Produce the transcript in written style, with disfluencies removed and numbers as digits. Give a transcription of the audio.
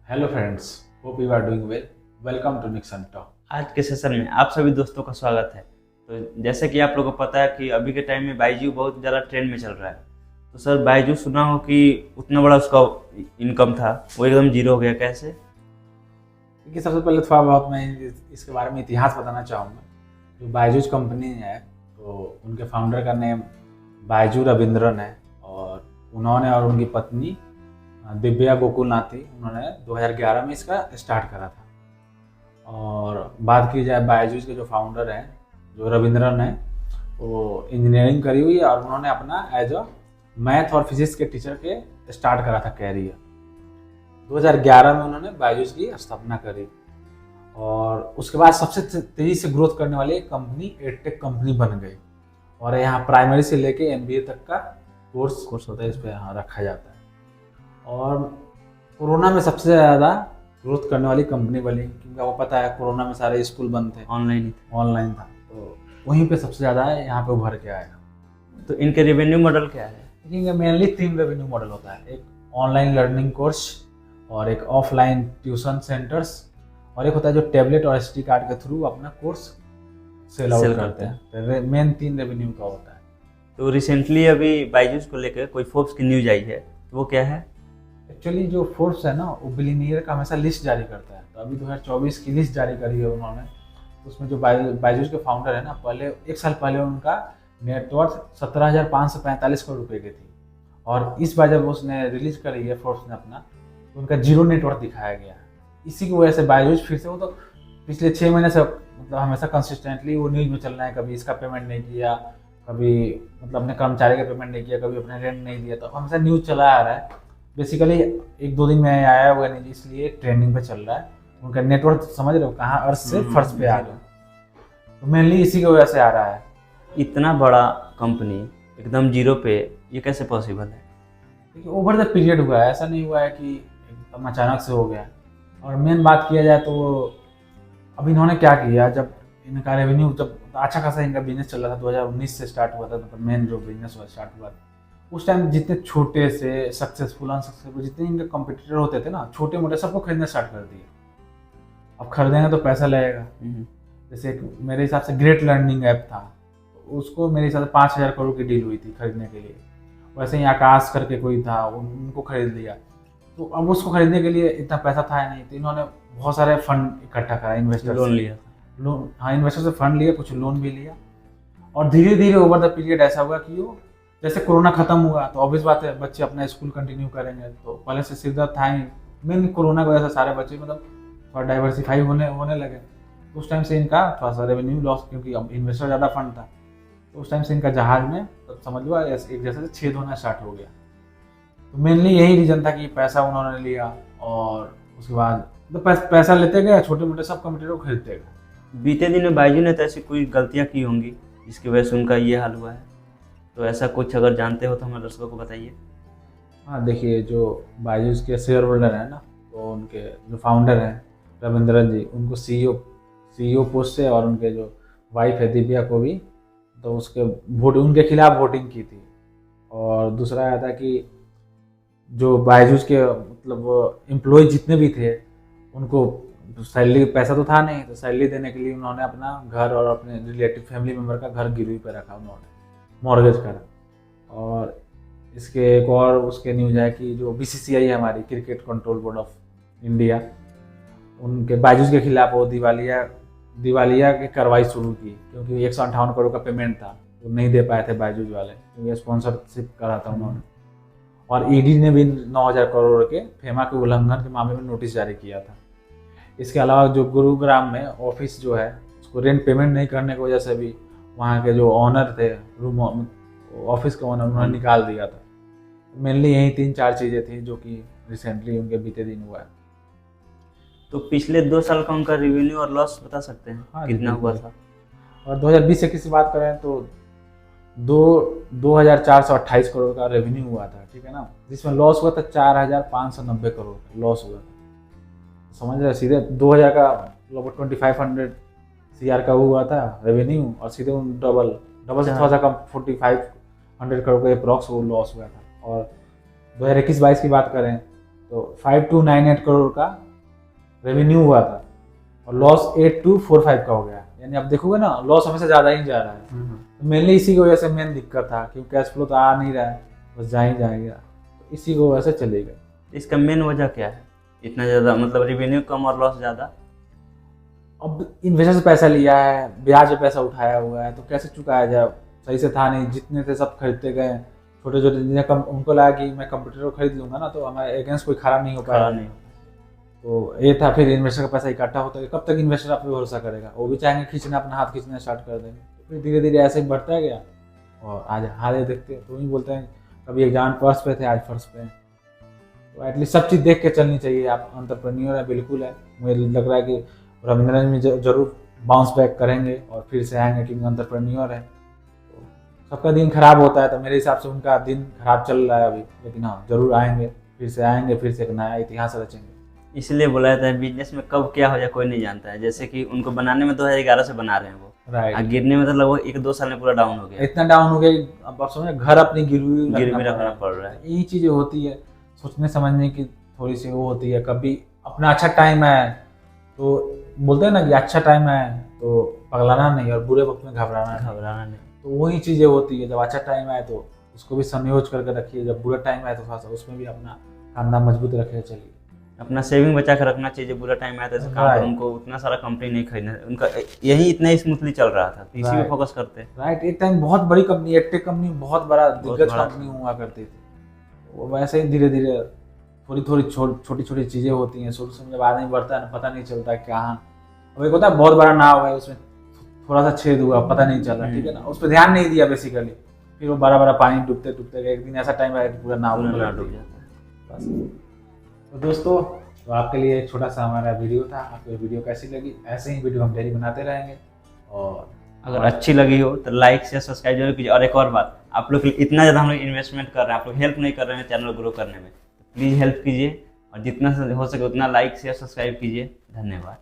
Hello friends, hope you are doing well. Welcome to Nixon talk. आज के session में आप सभी दोस्तों का स्वागत है। तो जैसे कि आप लोगों को पता है कि अभी के टाइम में बायजू बहुत ज़्यादा ट्रेंड में चल रहा है। तो सर बायजू सुना हो कि उतना बड़ा उसका इनकम था वो एकदम जीरो हो गया, कैसे? देखिए, सबसे पहले थोड़ा बहुत मैं इसके बारे में इतिहास बताना चाहूँगा। जो बायजूस कंपनी है तो उनके फाउंडर का नेम बायजू रविंद्रन है और उन्होंने और उनकी पत्नी दिव्या गोकुलनाथ थी। उन्होंने 2011 में इसका स्टार्ट करा था। और बात की जाए बायजूस के जो फाउंडर हैं, जो रविंद्रन है, वो इंजीनियरिंग करी हुई है और उन्होंने अपना एज अ मैथ और फिजिक्स के टीचर के स्टार्ट करा था कैरियर। 2011 में उन्होंने बायजूस की स्थापना करी और उसके बाद सबसे तेजी से ग्रोथ करने वाली एक कंपनी एडटेक कंपनी बन गई। और यहाँ प्राइमरी से लेके एमबीए तक का कोर्स होता है, इस पर यहाँ रखा जाता है। और कोरोना में सबसे ज़्यादा ग्रोथ करने वाली कंपनी बनी, क्योंकि आपको पता है कोरोना में सारे स्कूल बंद थे, ऑनलाइन था, तो वहीं पे सबसे ज़्यादा यहाँ पे उभर के आया। तो इनके रेवेन्यू मॉडल क्या है? देखिए, मेनली 3 रेवेन्यू मॉडल होता है। एक ऑनलाइन लर्निंग कोर्स और एक ऑफलाइन ट्यूशन सेंटर्स और एक होता है जो टैबलेट और एसडी कार्ड के थ्रू अपना कोर्स सेल आउट करते हैं। तो मेन 3 रेवेन्यू का होता है। तो रिसेंटली अभी बायजूस को लेकर कोई फोर्ब्स की न्यूज आई है, तो वो क्या है? एक्चुअली जो फोर्ब्स है ना, वो बिलियनियर का हमेशा लिस्ट जारी करता है। तो अभी 2024 की लिस्ट जारी करी है उन्होंने। तो उसमें जो बायजूस के फाउंडर है ना, पहले 1 साल पहले उनका नेटवर्थ 17,545 करोड़ रुपए की थी। और इस बार जब उसने रिलीज करी है फोर्ब्स ने अपना, तो उनका जीरो नेटवर्थ दिखाया गया। इसी की वजह से बायजूस फिर से, वो तो पिछले 6 महीने से मतलब हमेशा कंसिस्टेंटली वो न्यूज में चल रहा है। कभी इसका पेमेंट नहीं किया, कभी मतलब अपने कर्मचारी का पेमेंट नहीं किया, कभी अपने रेंट नहीं दिया, तो हमेशा न्यूज चला आ रहा है। बेसिकली 1-2 दिन में आया हुआ नहीं, इसलिए ट्रेंडिंग पे चल रहा है। उनका नेटवर्क समझ रहे हो, कहाँ अर्थ से फर्श पे आ रहा है, तो मेनली इसी की वजह से आ रहा है। इतना बड़ा कंपनी एकदम जीरो पे, ये कैसे पॉसिबल है? देखिए, ओवर द पीरियड हुआ है, ऐसा नहीं हुआ है कि एकदम अचानक से हो गया। और मेन बात किया जाए तो अब इन्होंने क्या किया, जब इनका रेवेन्यू जब अच्छा खासा इनका बिजनेस चल रहा था, 2019 से स्टार्ट हुआ था, मतलब मेन जो बिजनेस हुआ स्टार्ट हुआ था, उस टाइम जितने छोटे से सक्सेसफुल अनसक्सेसफुल जितने इनके कंपटीटर होते थे ना, छोटे मोटे, सबको खरीदना स्टार्ट कर दिया। अब खरीदेंगे तो पैसा लगेगा। जैसे एक मेरे हिसाब से ग्रेट लर्निंग ऐप था, उसको मेरे हिसाब से 5,000 करोड़ की डील हुई थी खरीदने के लिए। वैसे ही आकाश करके कोई था, उनको खरीद लिया। तो अब उसको खरीदने के लिए इतना पैसा था नहीं, तो इन्होंने बहुत सारे फंड इकट्ठा करा, इन्वेस्टर लोन लिया। हाँ, इन्वेस्टर से फंड लिया, कुछ लोन भी लिया। और धीरे धीरे ओवर द पीरियड ऐसा हुआ कि वो, जैसे कोरोना खत्म हुआ तो ऑब्वियस बात है बच्चे अपना स्कूल कंटिन्यू करेंगे, तो पहले से सीधा था ही। मेन कोरोना की वजह से सारे बच्चे मतलब थोड़ा डाइवर्सिफाई होने लगे। तो उस टाइम से इनका थोड़ा सा रेवेन्यू लॉस, क्योंकि अब इन्वेस्टर ज़्यादा फंड था, तो उस टाइम से इनका जहाज में तो समझ लो एक जैसे छेद होना स्टार्ट हो गया। तो मेनली यही रीज़न था कि पैसा उन्होंने लिया और उसके बाद तो पैसा लेते गए, छोटे मोटे सब कंपटीटर को खरीदते गए। बीते दिन में बायजू ने तो ऐसी कोई गलतियां की होंगी जिसकी वजह से उनका ये हाल हुआ है, तो ऐसा कुछ अगर जानते हो तो हमारे दर्शकों को बताइए। हाँ, देखिए, जो बायजूस के शेयर होल्डर हैं ना, तो उनके जो फाउंडर हैं रविंद्रन जी, उनको सीईओ पोस्ट से, और उनके जो वाइफ है दिव्या को भी, तो उसके उनके खिलाफ वोटिंग की थी। और दूसरा आया था कि जो बायजूस के मतलब एम्प्लॉय जितने भी थे, उनको सैलरी, पैसा तो था नहीं, तो सैलरी देने के लिए उन्होंने अपना घर और अपने रिलेटिव फैमिली मेम्बर का घर गिरवी पे रखा, उन्होंने मॉर्गेज करा। और इसके एक और उसके न्यूज है कि जो बीसीसीआई है, हमारी cricket control board of India, उनके बायजूस के खिलाफ वो दिवालिया की कार्रवाई शुरू की, क्योंकि 158 करोड़ का पेमेंट था, वो नहीं दे पाए थे बायजूस वाले, क्योंकि स्पॉन्सरशिप करा था उन्होंने। और ईडी ने भी 9,000 करोड़ के फेमा के उल्लंघन के मामले में नोटिस जारी किया था। इसके अलावा जो गुरुग्राम में ऑफिस जो है, उसको रेंट पेमेंट नहीं करने की वजह से भी वहाँ के जो ऑनर थे, रूम ऑफिस के ऑनर, उन्होंने निकाल दिया था। मेनली यही 3-4 चीज़ें थी जो कि रिसेंटली उनके बीते दिन हुआ है। तो पिछले 2 साल का उनका रेवेन्यू और लॉस बता सकते हैं? हाँ, कितना हुआ था? और 2020 की बात करें तो 2,428 करोड़ का रेवेन्यू हुआ था, ठीक है ना, जिसमें लॉस हुआ था 4,590 करोड़ लॉस हुआ था। समझ रहे, सीधे 2,000 का लगभग 2,500 CR का हुआ था रेवेन्यू, और सीधे डबल से थोड़ा सा कम 4,500 करोड़ का अप्रॉक्स वो लॉस हुआ था। और 2021-22 की बात करें तो 5298 करोड़ का रेवेन्यू हुआ था और लॉस 8245 का हो गया। यानी अब देखोगे ना, लॉस हमेशा ज़्यादा ही जा रहा है। तो मेनली इसी की वजह से मेन दिक्कत था, क्योंकि कैश फ्लो तो आ नहीं रहा है, बस जा ही जाएगा, तो इसी की वजह से चलेगा। इसका मेन वजह क्या है, इतना ज़्यादा मतलब रेवेन्यू कम और लॉस ज़्यादा? अब इन्वेस्टर से पैसा लिया है, ब्याज पे पैसा उठाया हुआ है, तो कैसे चुकाया जाए? सही से था नहीं, जितने थे सब खरीदते गए, छोटे छोटे जिन्हें कम, उनको लगा कि मैं कंप्यूटर को खरीद लूंगा ना तो हमारे अगेंस्ट कोई खड़ा नहीं हो पाया। नहीं। तो ये था, फिर इन्वेस्टर का पैसा इकट्ठा होता है, कब तक इन्वेस्टर आप पे भरोसा करेगा? वो भी चाहेंगे खींचना, अपना हाथ खींचना स्टार्ट कर देंगे। तो फिर धीरे धीरे ऐसे ही बढ़ता गया और आज हाल देखते हैं। तो वही बोलते हैं, कभी एग्जाम फर्स्ट पे थे, आज फर्स्ट पे हैं। तो एटलीस्ट सब चीज़ देख के चलनी चाहिए। आप एंटरप्रेन्योर है, बिल्कुल है, मुझे लग रहा है कि रविंद्रन में जरूर बाउंस बैक करेंगे और फिर से आएंगे, क्योंकि एंटरप्रेन्योर है। तो सबका दिन खराब होता है, तो मेरे हिसाब से उनका दिन खराब चल रहा है अभी, लेकिन हाँ जरूर आएंगे, फिर से आएंगे, फिर से एक नया इतिहास रचेंगे। इसलिए बोला जाता है बिजनेस में कब क्या हो जाए कोई नहीं जानता है। जैसे कि उनको बनाने में 2011 से बना रहे हैं वो, राइट, गिरने में तो लगभग 1-2 साल में पूरा डाउन हो गया, इतना डाउन हो गया कि अब आप समझ, घर अपनी गिरवी रखना पड़ रहा है। यही चीजें होती है, सोचने समझने की थोड़ी सी वो होती है। कभी अपना अच्छा टाइम है तो बोलते हैं ना कि अच्छा टाइम है तो पगलाना नहीं, और बुरे वक्त में घबराना नहीं। तो वही चीजें होती है, जब अच्छा टाइम आए तो उसको भी संयोज करके रखिए, जब बुरा टाइम आए तो थोड़ा सा उसमें भी अपना खाना मजबूत रखे चलिए। अपना सेविंग बचा कर रखना चाहिए, बुरा टाइम आया तो ऐसे काम करो। उनको उतना सारा कंपनी नहीं खरीदना, उनका यही इतना स्मूथली चल रहा था, इसी पे फोकस करते। राइट, एक टाइम बहुत बड़ी कंपनी, एडटेक कंपनी, बहुत बड़ा दिग्गज कंपनी हुआ करती थी। वो वैसे ही धीरे धीरे थोड़ी थोड़ी छोटी छोटी चीजें होती हैं, शुरू से जब आदमी बढ़ता है ना, पता नहीं चलता कहाँ। अब एक होता है बहुत बड़ा नाव है, उसमें थोड़ा सा छेद हुआ, पता नहीं चला, ठीक है ना, उस पर ध्यान नहीं दिया बेसिकली, फिर वो बड़ा बड़ा पानी डूबते डूबते गए, एक दिन ऐसा टाइम आया पूरा नाव डूब जाता है। तो दोस्तों, तो आपके लिए एक छोटा सा हमारा वीडियो था। आपको वीडियो कैसी लगी? ऐसे ही वीडियो हम डेली बनाते रहेंगे, और अगर अच्छी लगी हो तो लाइक शेयर सब्सक्राइब जरूर कीजिए। और एक और बात, आप लोग इतना ज़्यादा हम लोग इन्वेस्टमेंट कर रहे हैं, आप लोग हेल्प नहीं कर रहे हैं चैनल ग्रो करने में, तो प्लीज़ हेल्प कीजिए और जितना हो सके उतना लाइक शेयर सब्सक्राइब कीजिए। धन्यवाद।